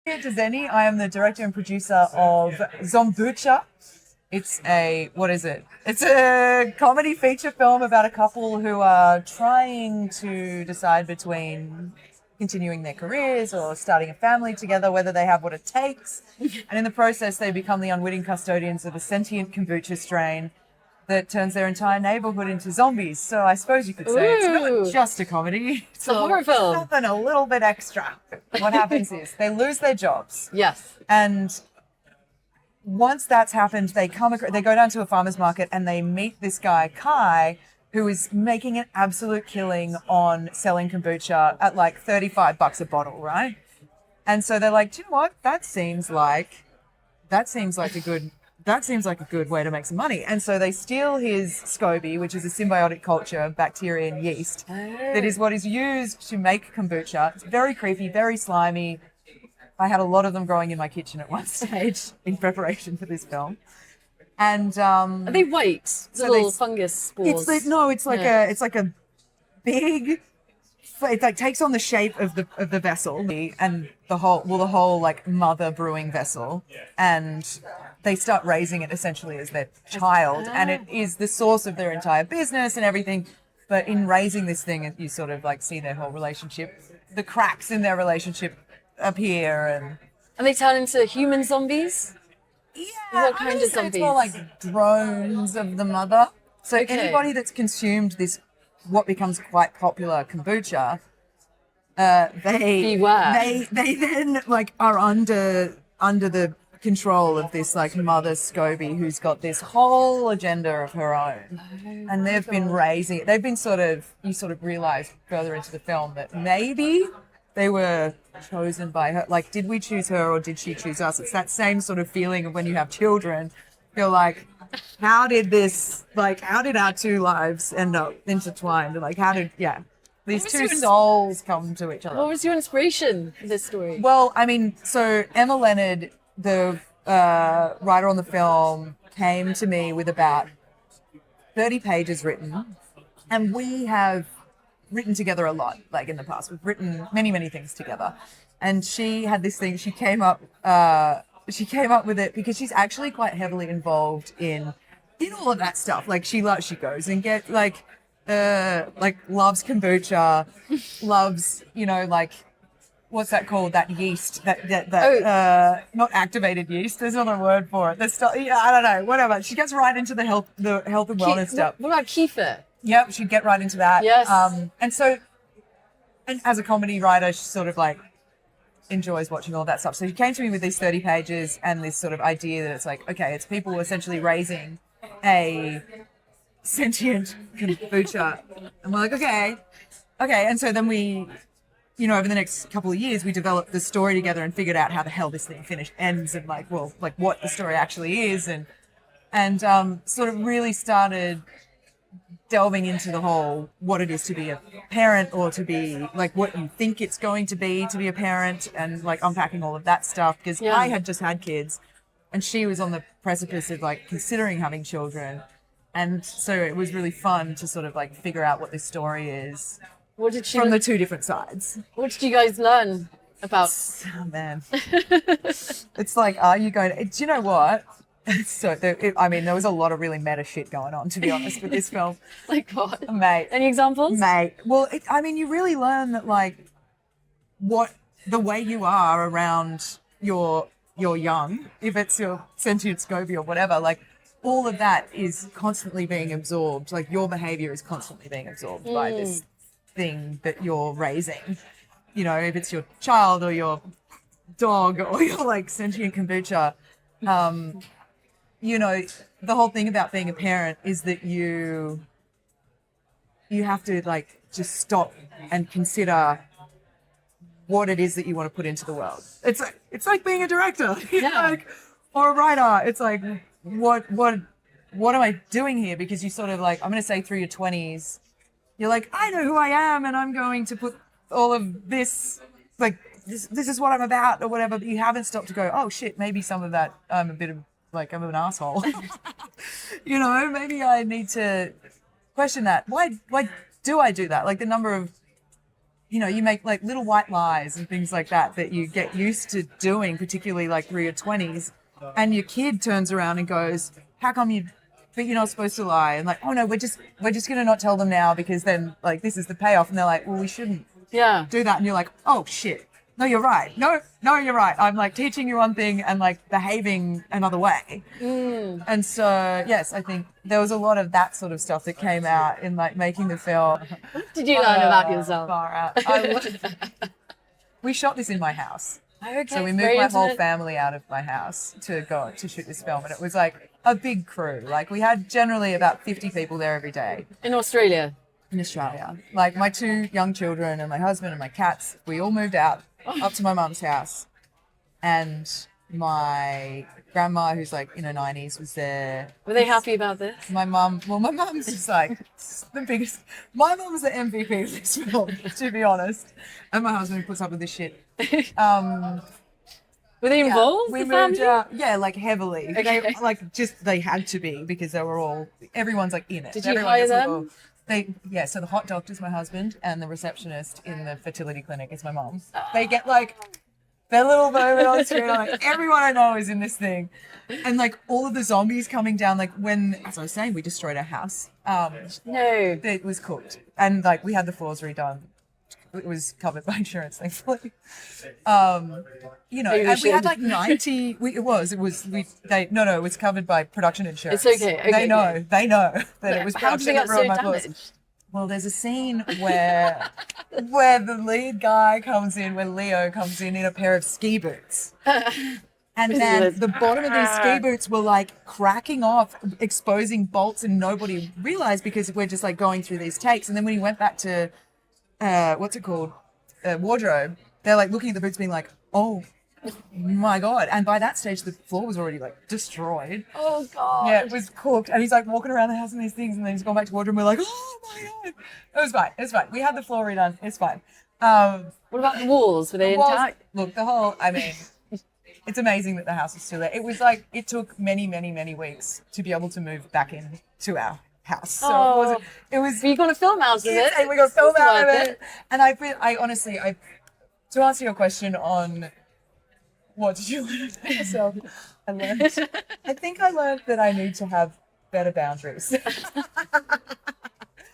Claudia Dzienny. I am the director and producer of Zombucha. It's what is it? It's a comedy feature film about a couple who are trying to decide between continuing their careers or starting a family together, whether they have what it takes. And in the process, they become the unwitting custodians of a sentient kombucha strain that turns their entire neighborhood into zombies. So I suppose you could say it's not just a comedy. It's a horror film. Something a little bit extra. What happens is they lose their jobs. Yes. And once that's happened, they go down to a farmer's market and they meet this guy, Kai, who is making an absolute killing on selling kombucha at like $35 a bottle, right? And so they're like, do you know what? That seems like a good way to make some money. And so they steal his SCOBY, which is a symbiotic culture of bacteria and yeast that is what is used to make kombucha. It's very creepy, very slimy. I had a lot of them growing in my kitchen at one stage in preparation for this film. And are they white? Little fungus spores? It's like a big. It like takes on the shape of the vessel and the whole like mother brewing vessel, and they start raising it essentially as their child, and it is the source of their entire business and everything. But in raising this thing, you sort of like see their whole relationship, the cracks in their relationship appear, and they turn into human zombies. Yeah, what kind of zombies? It's more like drones of the mother. So anybody that's consumed this, what becomes quite popular kombucha, they then like are under the control of this like mother SCOBY who's got this whole agenda of her own, and they've been raising it. They've been you sort of realize further into the film that maybe they were chosen by her. Like, did we choose her or did she choose us? It's that same sort of feeling of when you have children. You're like, how did our two lives end up intertwined? Like, these two souls come to each other? What was your inspiration for this story? Well, I mean, so Emma Leonard, the writer on the film, came to me with about 30 pages written, and we have written together a lot, like in the past. We've written many, many things together. And she had this thing, she came up with it because she's actually quite heavily involved in all of that stuff. Like she goes and get loves kombucha, loves, like, what's that called? That yeast, not activated yeast. There's another word for it. I don't know, whatever. She gets right into the health and wellness stuff. What about kefir? Yep, she'd get right into that. Yes. And as a comedy writer, she sort of like enjoys watching all that stuff. So she came to me with these 30 pages and this sort of idea that it's like, okay, it's people essentially raising a sentient kombucha. And we're like, okay. And so then we, over the next couple of years, we developed the story together and figured out how the hell this thing ends and what the story actually is, and sort of really started delving into the whole what it is to be a parent, or to be like what you think it's going to be a parent, and like unpacking all of that stuff, because I had just had kids and she was on the precipice of like considering having children, and so it was really fun to sort of like figure out what this story is from the two different sides. What did you guys learn about? Oh man, it's like, are you going to, do you know what? So, there was a lot of really meta shit going on, to be honest, with this film. Like what? Mate. Any examples? Mate. Well, you really learn that, like, what the way you are around your young, if it's your sentient SCOBY or whatever, like, all of that is constantly being absorbed. Like, your behavior is constantly being absorbed by this thing that you're raising. If it's your child or your dog or your, like, sentient kombucha, the whole thing about being a parent is that you have to like just stop and consider what it is that you want to put into the world. It's like being a director, or a writer. It's like, what am I doing here? Because you sort of like, I'm going to say through your 20s, you're like, I know who I am and I'm going to put all of this, like, this is what I'm about or whatever, but you haven't stopped to go, oh shit, maybe some of that I'm an asshole. Maybe I need to question that. Why do I do that? Like the number of you make like little white lies and things like that you get used to doing, particularly like through your 20s. And your kid turns around and goes, how come but you're not supposed to lie? And like, oh no, we're just going to not tell them now because then like this is the payoff. And they're like, well, we shouldn't do that. And you're like, oh shit. No, you're right. No, you're right. I'm like teaching you one thing and like behaving another way. And so, yes, I think there was a lot of that sort of stuff that came out in like making the film. What did you learn about yourself? Far out. We shot this in my house. Okay, So we moved my whole family out of my house to go to shoot this film. And it was like a big crew. Like we had generally about 50 people there every day. In Australia? In Australia. Like my 2 young children and my husband and my cats, we all moved out up to my mum's house. And my grandma, who's like in her 90s, was there. Were they happy about this? My mum's just like the biggest. My mum's the MVP of this film, to be honest. And my husband puts up with this shit. Were they involved? We the moved family? out, like heavily. Okay. They had to be because they were all. Everyone's like in it. Did you Everyone hire gets them? involved. So the hot doctor's my husband and the receptionist in the fertility clinic is my mum. They get like their little moment on screen. I'm like, everyone I know is in this thing. And like all of the zombies coming down, like when, as I was saying, we destroyed our house. No. It was cooked. And like we had the floors redone. It was covered by insurance, thankfully. And we had like 90. It was covered by production insurance. It's okay. They know that it was How did production they get that ruined so my floors. damaged? Well, there's a scene where the lead guy comes in, where Leo comes in a pair of ski boots. And then the bottom of these ski boots were like cracking off, exposing bolts, and nobody realized because we're just like going through these takes. And then when he went back to, wardrobe, they're like looking at the boots being like, oh my God. And by that stage, the floor was already like destroyed. Oh God. Yeah, it was cooked. And he's like walking around the house in these things, and then he's gone back to wardrobe and we're like, oh my God. It was fine. We had the floor redone. It's fine. What about the walls? Were they intact? Look, it's amazing that the house is still there. It was like, it took many, many, many weeks to be able to move back into our house. So it was. But you got to film out of it. And we got film out of worth it. And I honestly, to answer your question on what did you learn about yourself, I think I learned that I need to have better boundaries.